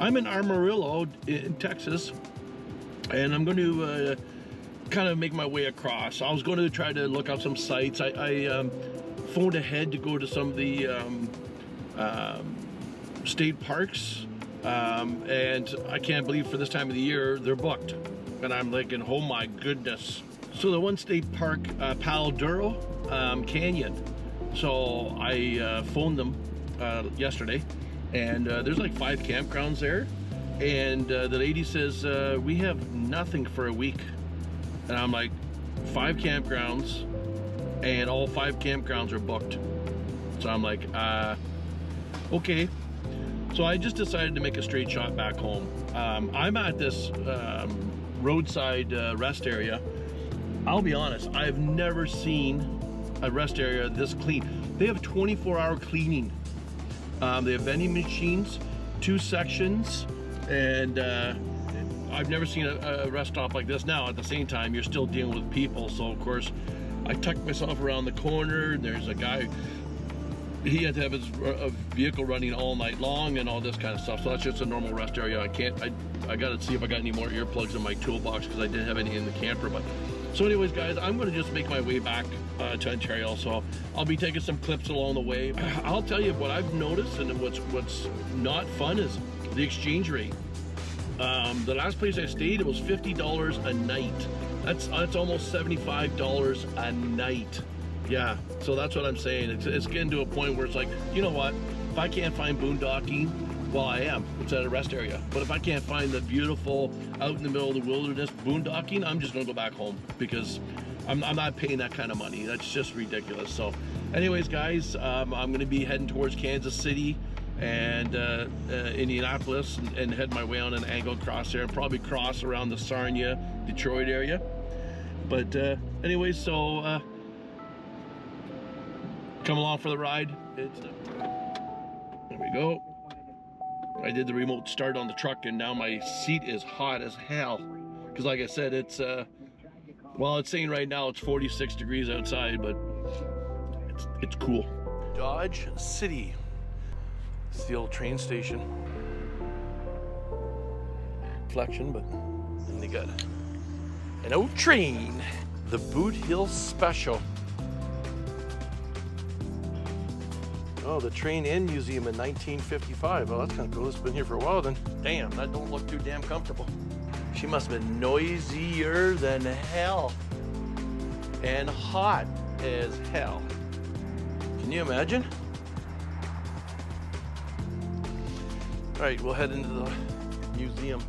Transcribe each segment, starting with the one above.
I'm in Amarillo in Texas, and I'm going to kind of make my way across. I was going to try to look up some sites. I phoned ahead to go to some of the state parks, and I can't believe for this time of the year they're booked. And I'm thinking, oh my goodness. So the one state park, Palo Duro Canyon. So I phoned them yesterday, and there's like 5 campgrounds there. And the lady says, we have nothing for a week. And I'm like, 5 campgrounds, and all 5 campgrounds are booked. So I'm like, okay. So I just decided to make a straight shot back home. I'm at this roadside rest area. I'll be honest, I've never seen a rest area this clean. They have 24-hour cleaning. They have vending machines, 2 sections, and I've never seen a rest stop like this. Now, at the same time, you're still dealing with people. So, of course, I tucked myself around the corner. There's a guy, he had to have his vehicle running all night long and all this kind of stuff. So that's just a normal rest area. I got to see if I got any more earplugs in my toolbox because I didn't have any in the camper. But so anyways, guys, I'm going to just make my way back to Ontario. So I'll be taking some clips along the way. I'll tell you what I've noticed, and what's not fun is the exchange rate. The last place I stayed, it was $50 a night. That's almost $75 a night. Yeah, so that's what I'm saying. It's getting to a point where it's like, you know what? If I can't find boondocking, well, I am. It's at a rest area. But if I can't find the beautiful, out in the middle of the wilderness boondocking, I'm just gonna go back home because I'm not paying that kind of money. That's just ridiculous. So anyways, guys, I'm gonna be heading towards Kansas City and Indianapolis, and head my way on an angle across there, and probably cross around the Sarnia, Detroit area. But anyways, so come along for the ride. There we go. I did the remote start on the truck, and now my seat is hot as hell. Because like I said, it's, well, it's saying right now it's 46 degrees outside, but it's cool. Dodge City. It's the old train station. Reflection, but then they got an old train. The Boot Hill Special. Oh, the Train Inn Museum in 1955. Well, that's kind of cool. It's been here for a while then. Damn, that don't look too damn comfortable. She must have been noisier than hell. And hot as hell. Can you imagine? All right, we'll head into the museum.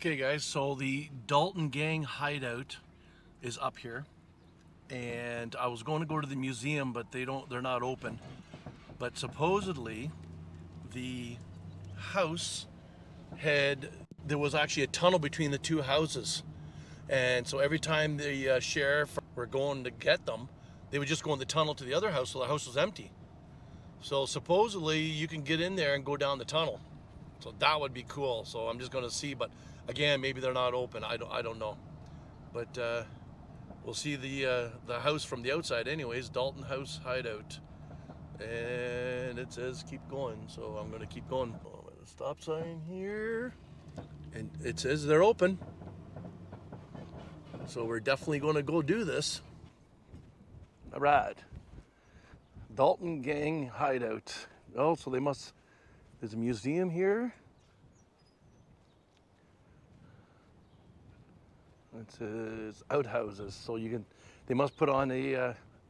Okay guys, so the Dalton Gang hideout is up here, and I was going to go to the museum, but they're not open. But supposedly the house there was actually a tunnel between the two houses, and so every time the sheriff were going to get them, they would just go in the tunnel to the other house, so the house was empty. So supposedly you can get in there and go down the tunnel. So that would be cool. So I'm just going to see, but again, maybe they're not open. I don't know. But we'll see the house from the outside anyways. Dalton House Hideout. And it says keep going. So I'm going to keep going. Oh, stop sign here. And it says they're open. So we're definitely going to go do this. All right. Dalton Gang Hideout. Oh, so there's a museum here. It says outhouses. So they must put on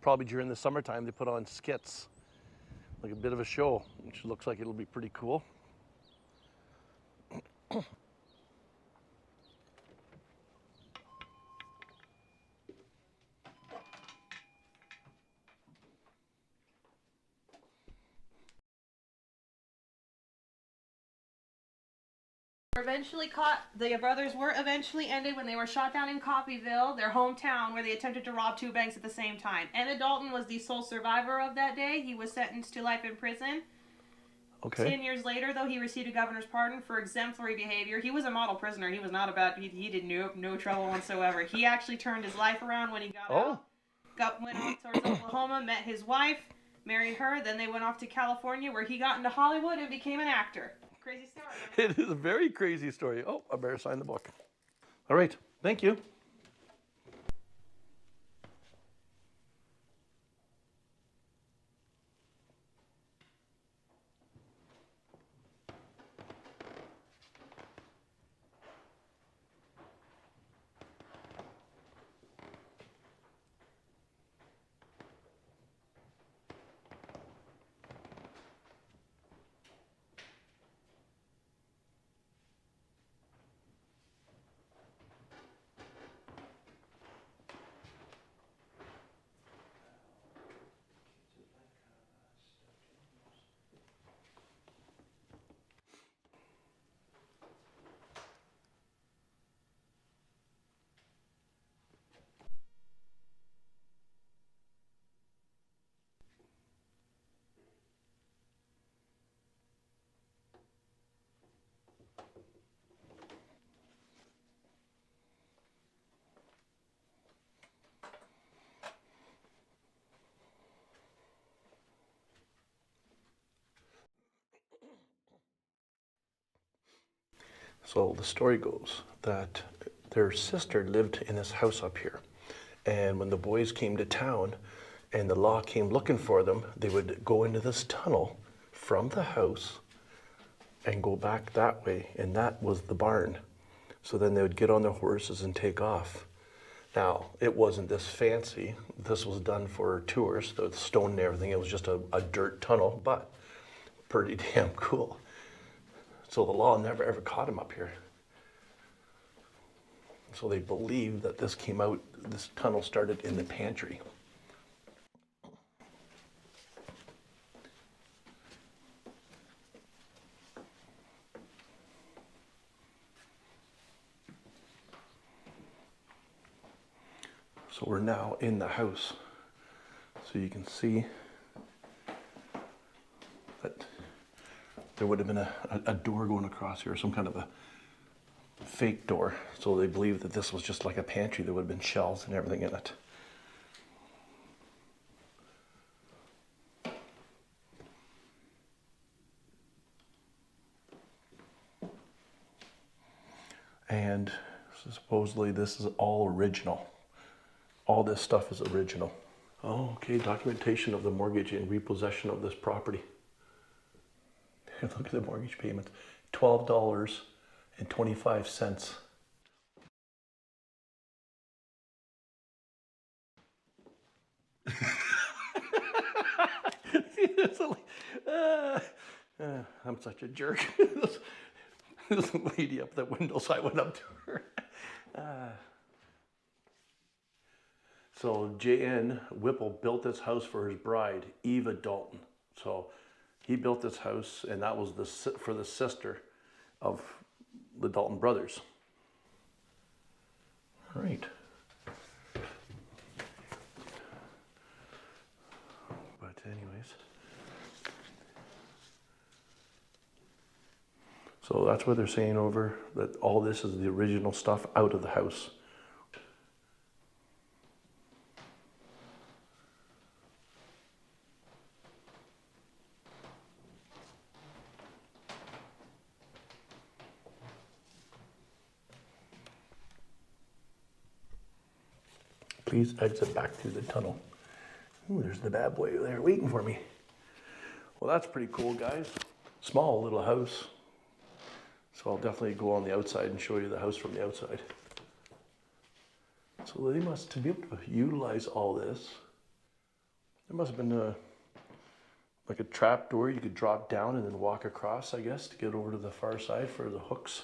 probably during the summertime, they put on skits. Like a bit of a show, which looks like it'll be pretty cool. The brothers were eventually ended when they were shot down in Coffeyville, their hometown, where they attempted to rob two banks at the same time. Emmett Dalton was the sole survivor of that day. He was sentenced to life in prison. Okay. 10 years later, though, he received a governor's pardon for exemplary behavior. He was a model prisoner. He was not he did no trouble whatsoever. He actually turned his life around when he got out. Went off towards Oklahoma, met his wife, married her. Then they went off to California, where he got into Hollywood and became an actor. Crazy story. It is a very crazy story. Oh, I better sign the book. All right. Thank you. So the story goes that their sister lived in this house up here. And when the boys came to town and the law came looking for them, they would go into this tunnel from the house and go back that way. And that was the barn. So then they would get on their horses and take off. Now, it wasn't this fancy. This was done for tours, the stone and everything. It was just a dirt tunnel, but pretty damn cool. So the law never ever caught him up here. So they believe that this tunnel started in the pantry. So we're now in the house. So you can see that there would have been a door going across here, some kind of a fake door. So they believe that this was just like a pantry. There would have been shelves and everything in it. And supposedly this is all original. All this stuff is original. Oh, okay, documentation of the mortgage and repossession of this property. Look at the mortgage payment, $12.25. I'm such a jerk. This lady up the window, so I went up to her. So J.N. Whipple built this house for his bride, Eva Dalton. So he built this house, and that was for the sister of the Dalton brothers. All right. But anyways. So that's what they're saying over, that all this is the original stuff out of the house. Please exit back through the tunnel. Ooh, there's the bad boy there waiting for me. Well, that's pretty cool, guys. Small little house. So I'll definitely go on the outside and show you the house from the outside. So they must, to be able to utilize all this, there must have been like a trap door you could drop down and then walk across, I guess, to get over to the far side for the hooks.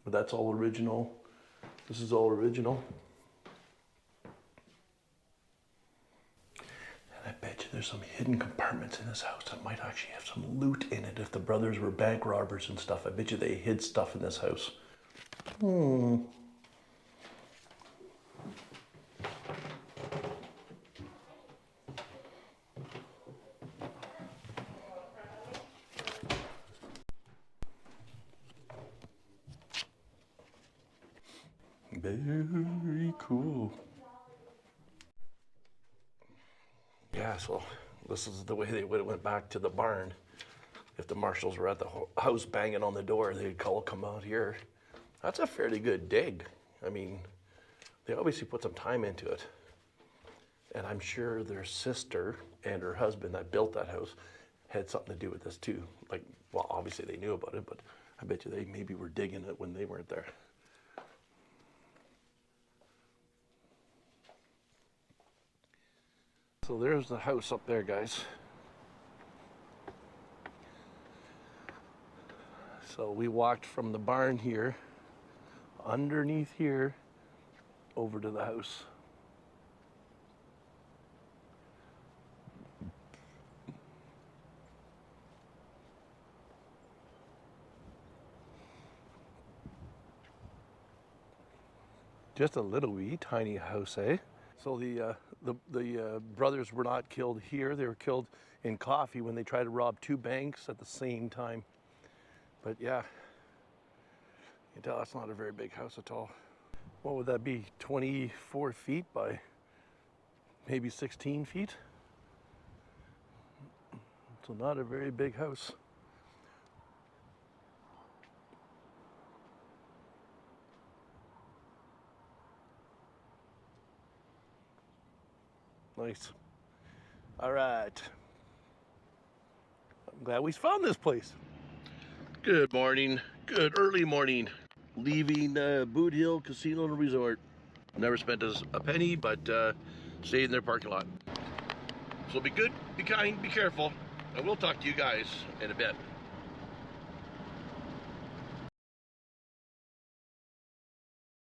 But that's all original. This is all original. I bet you there's some hidden compartments in this house that might actually have some loot in it if the brothers were bank robbers and stuff. I bet you they hid stuff in this house. Very cool. Yeah, so this is the way they would have went back to the barn. If the marshals were at the house banging on the door, they'd come out here. That's a fairly good dig. I mean, they obviously put some time into it. And I'm sure their sister and her husband that built that house had something to do with this too. Like, well, obviously they knew about it, but I bet you they maybe were digging it when they weren't there. So there's the house up there, guys. So we walked from the barn here, underneath here, over to the house. Just a little wee tiny house, eh? So the brothers were not killed here. They were killed in Coffee when they tried to rob two banks at the same time. But yeah, you can tell that's not a very big house at all. What would that be? 24 feet by maybe 16 feet? So not a very big house. Nice. All right. I'm glad we found this place. Good morning. Good early morning. Leaving Boot Hill Casino and Resort. Never spent a penny, but stayed in their parking lot. So be good, be kind, be careful, and we'll talk to you guys in a bit.